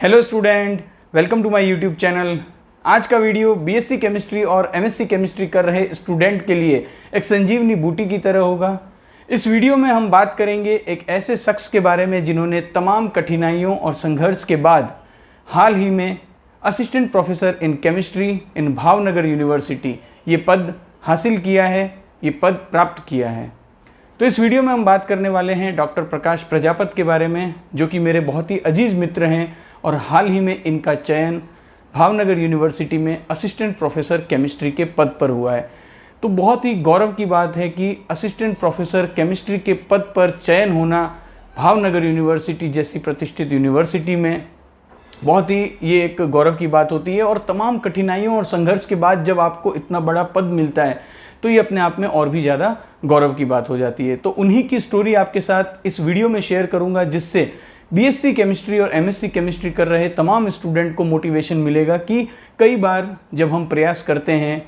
Hello student, welcome to my YouTube channel. आज का video BSc chemistry और MSc chemistry कर रहे स्टूडेंट के लिए एक संजीवनी बूटी की तरह होगा। इस वीडियो में हम बात करेंगे एक ऐसे शख्स के बारे में जिन्होंने तमाम कठिनाइयों और संघर्ष के बाद हाल ही में assistant professor in chemistry in Bhavnagar university ये पद हासिल किया है, ये पद प्राप्त किया है। तो इस वीडियो में हम बात करने वाले हैं डॉक्टर प्रकाश प्रजापत के बारे में, जो कि मेरे बहुत ही अजीज़ मित्र हैं और हाल ही में इनका चयन भावनगर यूनिवर्सिटी में असिस्टेंट प्रोफेसर केमिस्ट्री के पद पर हुआ है। तो बहुत ही गौरव की बात है कि असिस्टेंट प्रोफेसर केमिस्ट्री के पद पर चयन होना भावनगर यूनिवर्सिटी जैसी प्रतिष्ठित यूनिवर्सिटी में बहुत ही ये एक गौरव की बात होती है। और तमाम कठिनाइयों और संघर्ष के बाद जब आपको इतना बड़ा पद मिलता है तो ये अपने आप में और भी ज़्यादा गौरव की बात हो जाती है। तो उन्हीं की स्टोरी आपके साथ इस वीडियो में शेयर करूंगा, जिससे बीएससी केमिस्ट्री और एमएससी केमिस्ट्री कर रहे तमाम स्टूडेंट को मोटिवेशन मिलेगा कि कई बार जब हम प्रयास करते हैं,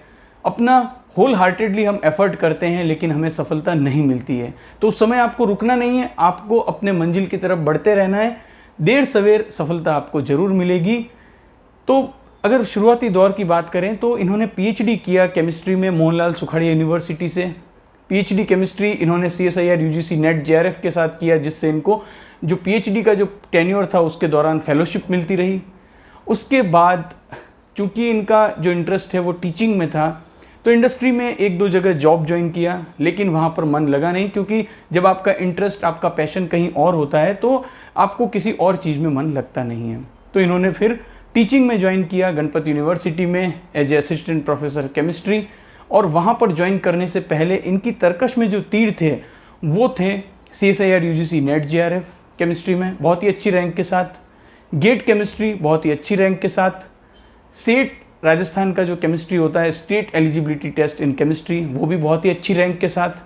अपना होल हार्टेडली हम एफर्ट करते हैं, लेकिन हमें सफलता नहीं मिलती है, तो उस समय आपको रुकना नहीं है, आपको अपने मंजिल की तरफ बढ़ते रहना है। देर सवेर सफलता आपको ज़रूर मिलेगी। तो अगर शुरुआती दौर की बात करें तो इन्होंने पीएचडी किया केमिस्ट्री में मोहनलाल सुखाड़िया यूनिवर्सिटी से। पीएचडी केमिस्ट्री इन्होंने CSIR UGC नेट JRF के साथ किया, जिससे इनको जो पीएचडी का जो टेन्योर था उसके दौरान फेलोशिप मिलती रही। उसके बाद चूँकि इनका जो इंटरेस्ट है वो टीचिंग में था, तो इंडस्ट्री में एक दो जगह जॉब ज्वाइन किया, लेकिन वहाँ पर मन लगा नहीं, क्योंकि जब आपका इंटरेस्ट, आपका पैशन कहीं और होता है तो आपको किसी और चीज़ में मन लगता नहीं है। तो इन्होंने फिर टीचिंग में ज्वाइन किया गणपत यूनिवर्सिटी में as a assistant professor chemistry. और वहाँ पर ज्वाइन करने से पहले इनकी तरकश में जो तीर थे वो थे CSIR UGC net JRF chemistry में बहुत ही अच्छी रैंक के साथ, गेट केमिस्ट्री बहुत ही अच्छी रैंक के साथ, सेट राजस्थान का जो केमिस्ट्री होता है state eligibility test in chemistry, वो भी बहुत ही अच्छी रैंक के साथ।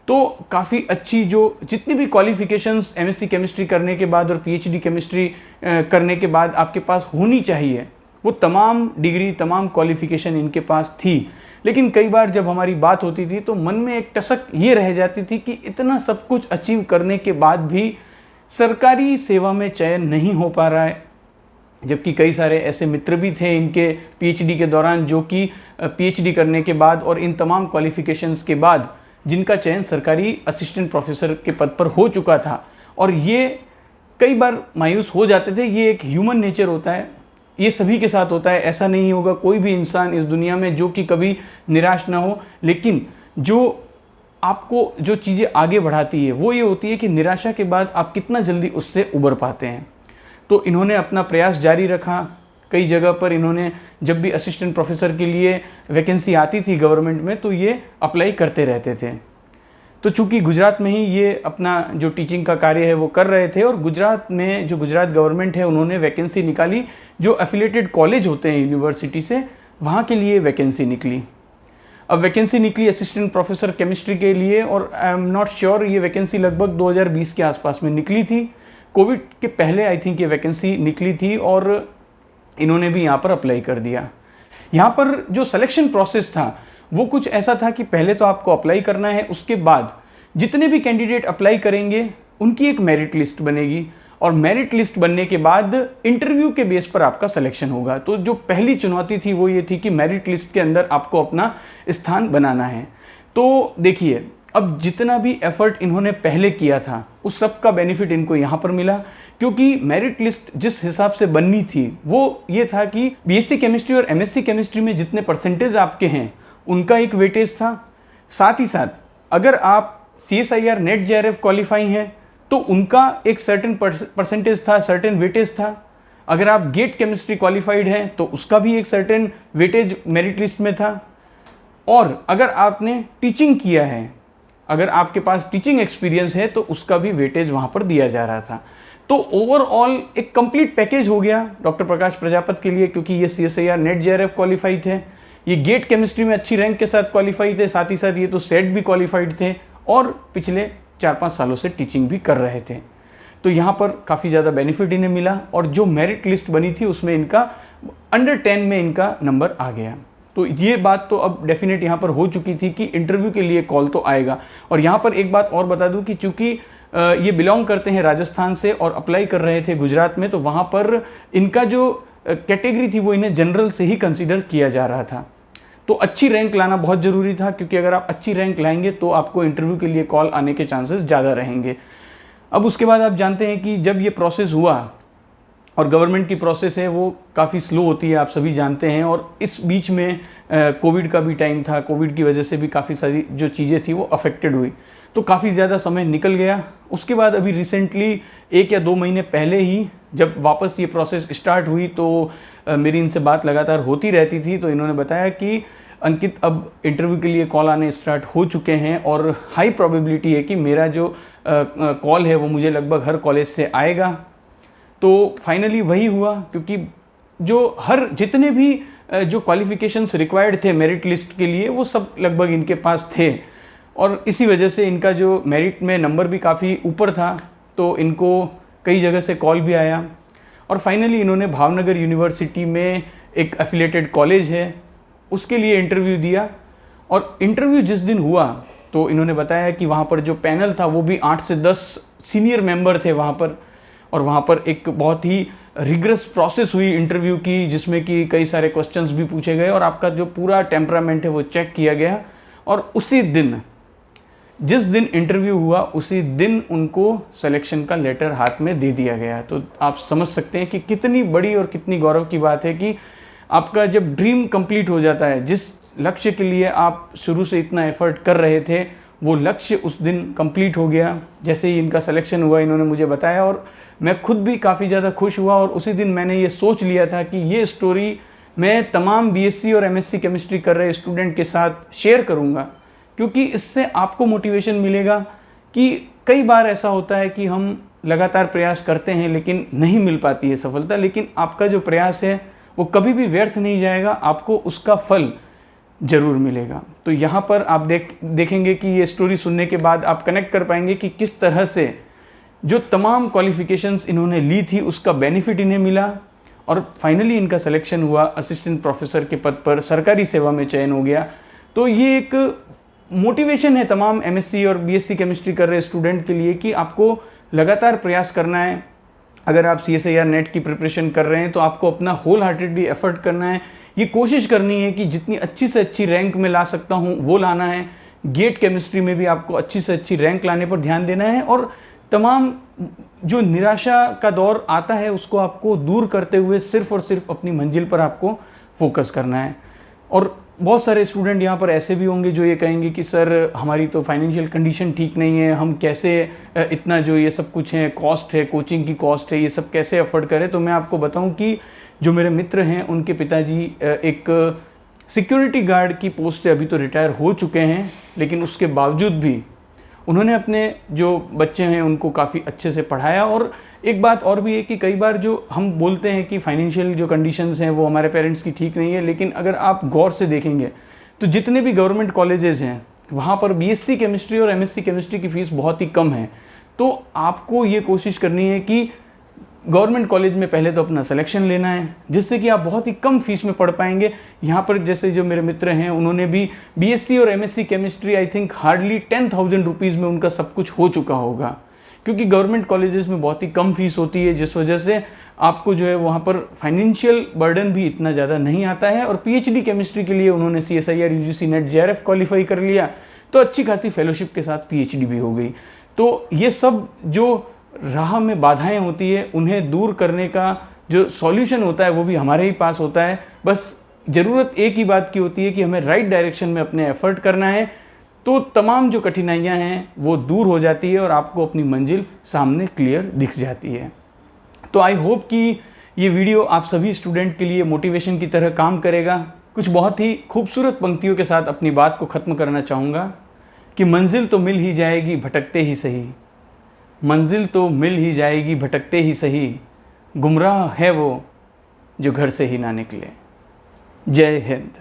तो काफ़ी अच्छी जो जितनी भी क्वालिफिकेशंस एमएससी केमिस्ट्री करने के बाद और पीएचडी केमिस्ट्री करने के बाद आपके पास होनी चाहिए, वो तमाम डिग्री, तमाम क्वालिफिकेशन इनके पास थी। लेकिन कई बार जब हमारी बात होती थी तो मन में एक टसक ये रह जाती थी कि इतना सब कुछ अचीव करने के बाद भी सरकारी सेवा में चयन नहीं हो पा रहा है। जबकि कई सारे ऐसे मित्र भी थे इनके पीएचडी के दौरान, जो कि पीएचडी करने के बाद और इन तमाम क्वालिफिकेशंस के बाद जिनका चयन सरकारी असिस्टेंट प्रोफेसर के पद पर हो चुका था, और ये कई बार मायूस हो जाते थे। ये एक ह्यूमन नेचर होता है, ये सभी के साथ होता है। ऐसा नहीं होगा कोई भी इंसान इस दुनिया में जो कि कभी निराश ना हो, लेकिन जो आपको जो चीज़ें आगे बढ़ाती है वो ये होती है कि निराशा के बाद आप कितना जल्दी उससे उबर पाते हैं। तो इन्होंने अपना प्रयास जारी रखा। कई जगह पर इन्होंने जब भी असिस्टेंट प्रोफेसर के लिए वैकेंसी आती थी गवर्नमेंट में तो ये अप्लाई करते रहते थे। तो चूँकि गुजरात में ही ये अपना जो टीचिंग का कार्य है वो कर रहे थे, और गुजरात में जो गुजरात गवर्नमेंट है उन्होंने वैकेंसी निकाली, जो एफिलेटेड कॉलेज होते हैं यूनिवर्सिटी से, वहाँ के लिए वैकेंसी निकली। अब वैकेंसी निकली असिस्टेंट प्रोफेसर केमिस्ट्री के लिए, और आई एम नॉट श्योर ये वैकेंसी लगभग 2020 के आसपास में निकली थी। कोविड के पहले आई थिंक ये वैकेंसी निकली थी, और इन्होंने भी यहाँ पर अप्लाई कर दिया। यहाँ पर जो सिलेक्शन प्रोसेस था वो कुछ ऐसा था कि पहले तो आपको अप्लाई करना है, उसके बाद जितने भी कैंडिडेट अप्लाई करेंगे उनकी एक मेरिट लिस्ट बनेगी, और मेरिट लिस्ट बनने के बाद इंटरव्यू के बेस पर आपका सिलेक्शन होगा। तो जो पहली चुनौती थी वो ये थी कि मेरिट लिस्ट के अंदर आपको अपना स्थान बनाना है। तो देखिए, अब जितना भी एफर्ट इन्होंने पहले किया था उस सब का बेनिफिट इनको यहाँ पर मिला, क्योंकि मेरिट लिस्ट जिस हिसाब से बननी थी वो ये था कि बीएससी केमिस्ट्री और एमएससी केमिस्ट्री में जितने परसेंटेज आपके हैं उनका एक वेटेज था। साथ ही साथ अगर आप CSIR नेट JRF क्वालिफाई हैं तो उनका एक सर्टेन परसेंटेज था, सर्टेन वेटेज था। अगर आप गेट केमिस्ट्री क्वालिफाइड हैं तो उसका भी एक सर्टेन वेटेज मेरिट लिस्ट में था। और अगर आपने टीचिंग किया है, अगर आपके पास टीचिंग एक्सपीरियंस है तो उसका भी वेटेज वहाँ पर दिया जा रहा था। तो ओवरऑल एक कंप्लीट पैकेज हो गया डॉक्टर प्रकाश प्रजापत के लिए, क्योंकि ये CSIR नेट JRF क्वालिफाई थे, ये गेट केमिस्ट्री में अच्छी रैंक के साथ क्वालिफाई थे, साथ ही साथ ये तो सेट भी क्वालिफाइड थे, और पिछले 4-5 सालों से टीचिंग भी कर रहे थे। तो यहाँ पर काफ़ी ज़्यादा बेनिफिट इन्हें मिला, और जो मेरिट लिस्ट बनी थी उसमें इनका अंडर 10 में इनका नंबर आ गया। तो ये बात तो अब डेफिनेट यहाँ पर हो चुकी थी कि इंटरव्यू के लिए कॉल तो आएगा। और यहाँ पर एक बात और बता दूँ कि चूँकि ये बिलोंग करते हैं राजस्थान से और अप्लाई कर रहे थे गुजरात में, तो वहाँ पर इनका जो कैटेगरी थी वो इन्हें जनरल से ही कंसीडर किया जा रहा था। तो अच्छी रैंक लाना बहुत ज़रूरी था, क्योंकि अगर आप अच्छी रैंक लाएंगे तो आपको इंटरव्यू के लिए कॉल आने के चांसेस ज़्यादा रहेंगे। अब उसके बाद आप जानते हैं कि जब ये प्रोसेस हुआ, और गवर्नमेंट की प्रोसेस है वो काफ़ी स्लो होती है, आप सभी जानते हैं, और इस बीच में कोविड का भी टाइम था, कोविड की वजह से भी काफ़ी सारी जो चीज़ें थी वो अफेक्टेड हुई, तो काफ़ी ज़्यादा समय निकल गया। उसके बाद अभी रिसेंटली 1 या 2 महीने पहले ही जब वापस ये प्रोसेस स्टार्ट हुई, तो मेरी इनसे बात लगातार होती रहती थी, तो इन्होंने बताया कि अंकित अब इंटरव्यू के लिए कॉल आने स्टार्ट हो चुके हैं और हाई प्रोबेबिलिटी है कि मेरा जो कॉल है वो मुझे लगभग हर कॉलेज से आएगा। तो फाइनली वही हुआ, क्योंकि जो जितने भी जो क्वालिफिकेशंस रिक्वायर्ड थे मेरिट लिस्ट के लिए वो सब लगभग इनके पास थे, और इसी वजह से इनका जो मेरिट में नंबर भी काफ़ी ऊपर था, तो इनको कई जगह से कॉल भी आया, और फाइनली इन्होंने भावनगर यूनिवर्सिटी में एक एफिलेटेड कॉलेज है उसके लिए इंटरव्यू दिया। और इंटरव्यू जिस दिन हुआ तो इन्होंने बताया कि वहाँ पर जो पैनल था वो भी 8 से 10 सीनियर मेंबर थे वहाँ पर, और वहाँ पर एक बहुत ही रिगरस प्रोसेस हुई इंटरव्यू की, जिसमें कि कई सारे क्वेश्चंस भी पूछे गए और आपका जो पूरा टेम्परामेंट है वो चेक किया गया। और उसी दिन, जिस दिन इंटरव्यू हुआ, उसी दिन उनको सिलेक्शन का लेटर हाथ में दे दिया गया। तो आप समझ सकते हैं कि कितनी बड़ी और कितनी गौरव की बात है कि आपका जब ड्रीम कंप्लीट हो जाता है, जिस लक्ष्य के लिए आप शुरू से इतना एफर्ट कर रहे थे, वो लक्ष्य उस दिन कंप्लीट हो गया। जैसे ही इनका सिलेक्शन हुआ इन्होंने मुझे बताया, और मैं खुद भी काफ़ी ज़्यादा खुश हुआ, और उसी दिन मैंने ये सोच लिया था कि ये स्टोरी मैं तमाम बीएससी और एमएससी केमिस्ट्री कर रहे स्टूडेंट के साथ शेयर करूँगा, क्योंकि इससे आपको मोटिवेशन मिलेगा कि कई बार ऐसा होता है कि हम लगातार प्रयास करते हैं लेकिन नहीं मिल पाती है सफलता, लेकिन आपका जो प्रयास है वो कभी भी व्यर्थ नहीं जाएगा, आपको उसका फल ज़रूर मिलेगा। तो यहाँ पर आप देखेंगे कि ये स्टोरी सुनने के बाद आप कनेक्ट कर पाएंगे कि किस तरह से जो तमाम क्वालिफिकेशंस इन्होंने ली थी उसका बेनिफिट इन्हें मिला, और फाइनली इनका सिलेक्शन हुआ, असिस्टेंट प्रोफेसर के पद पर सरकारी सेवा में चयन हो गया। तो ये एक मोटिवेशन है तमाम एमएससी और बीएससी केमिस्ट्री कर रहे स्टूडेंट के लिए कि आपको लगातार प्रयास करना है। अगर आप CSIR नेट की प्रिपरेशन कर रहे हैं तो आपको अपना होल हार्टेडली एफर्ट करना है, ये कोशिश करनी है कि जितनी अच्छी से अच्छी रैंक में ला सकता हूँ वो लाना है। गेट केमिस्ट्री में भी आपको अच्छी से अच्छी रैंक लाने पर ध्यान देना है, और तमाम जो निराशा का दौर आता है उसको आपको दूर करते हुए सिर्फ और सिर्फ अपनी मंजिल पर आपको फोकस करना है। और बहुत सारे स्टूडेंट यहाँ पर ऐसे भी होंगे जो ये कहेंगे कि सर हमारी तो फाइनेंशियल कंडीशन ठीक नहीं है, हम कैसे इतना जो ये सब कुछ है, कॉस्ट है, कोचिंग की कॉस्ट है, ये सब कैसे अफोर्ड करें। तो मैं आपको बताऊं कि जो मेरे मित्र हैं उनके पिताजी एक सिक्योरिटी गार्ड की पोस्ट से अभी तो रिटायर हो चुके हैं, लेकिन उसके बावजूद भी उन्होंने अपने जो बच्चे हैं उनको काफ़ी अच्छे से पढ़ाया। और एक बात और भी है कि कई बार जो हम बोलते हैं कि फाइनेंशियल जो कंडीशंस हैं वो हमारे पेरेंट्स की ठीक नहीं है, लेकिन अगर आप गौर से देखेंगे तो जितने भी गवर्नमेंट कॉलेजेस हैं वहाँ पर बीएससी केमिस्ट्री और एमएससी केमिस्ट्री की फ़ीस बहुत ही कम है। तो आपको ये कोशिश करनी है कि गवर्नमेंट कॉलेज में पहले तो अपना सिलेक्शन लेना है, जिससे कि आप बहुत ही कम फीस में पढ़ पाएंगे। यहाँ पर जैसे जो मेरे मित्र हैं उन्होंने भी बीएससी और MSc chemistry I think hardly 10,000 rupees में उनका सब कुछ हो चुका होगा, क्योंकि गवर्नमेंट कॉलेजेस में बहुत ही कम फीस होती है, जिस वजह से आपको जो है वहाँ पर फाइनेंशियल बर्डन भी इतना ज़्यादा नहीं आता है। और पीएचडी केमिस्ट्री के लिए उन्होंने CSIR UGC net JRF qualify कर लिया, तो अच्छी खासी फेलोशिप के साथ पीएचडी भी हो गई। तो ये सब जो राह में बाधाएं होती है उन्हें दूर करने का जो सॉल्यूशन होता है वो भी हमारे ही पास होता है। बस ज़रूरत एक ही बात की होती है कि हमें राइट डायरेक्शन में अपने एफर्ट करना है, तो तमाम जो कठिनाइयां हैं वो दूर हो जाती है और आपको अपनी मंजिल सामने क्लियर दिख जाती है। तो आई होप कि ये वीडियो आप सभी स्टूडेंट के लिए मोटिवेशन की तरह काम करेगा। कुछ बहुत ही खूबसूरत पंक्तियों के साथ अपनी बात को ख़त्म करना चाहूँगा कि मंजिल तो मिल ही जाएगी भटकते ही सही, मंजिल तो मिल ही जाएगी भटकते ही सही, गुमराह है वो जो घर से ही ना निकले। जय हिंद।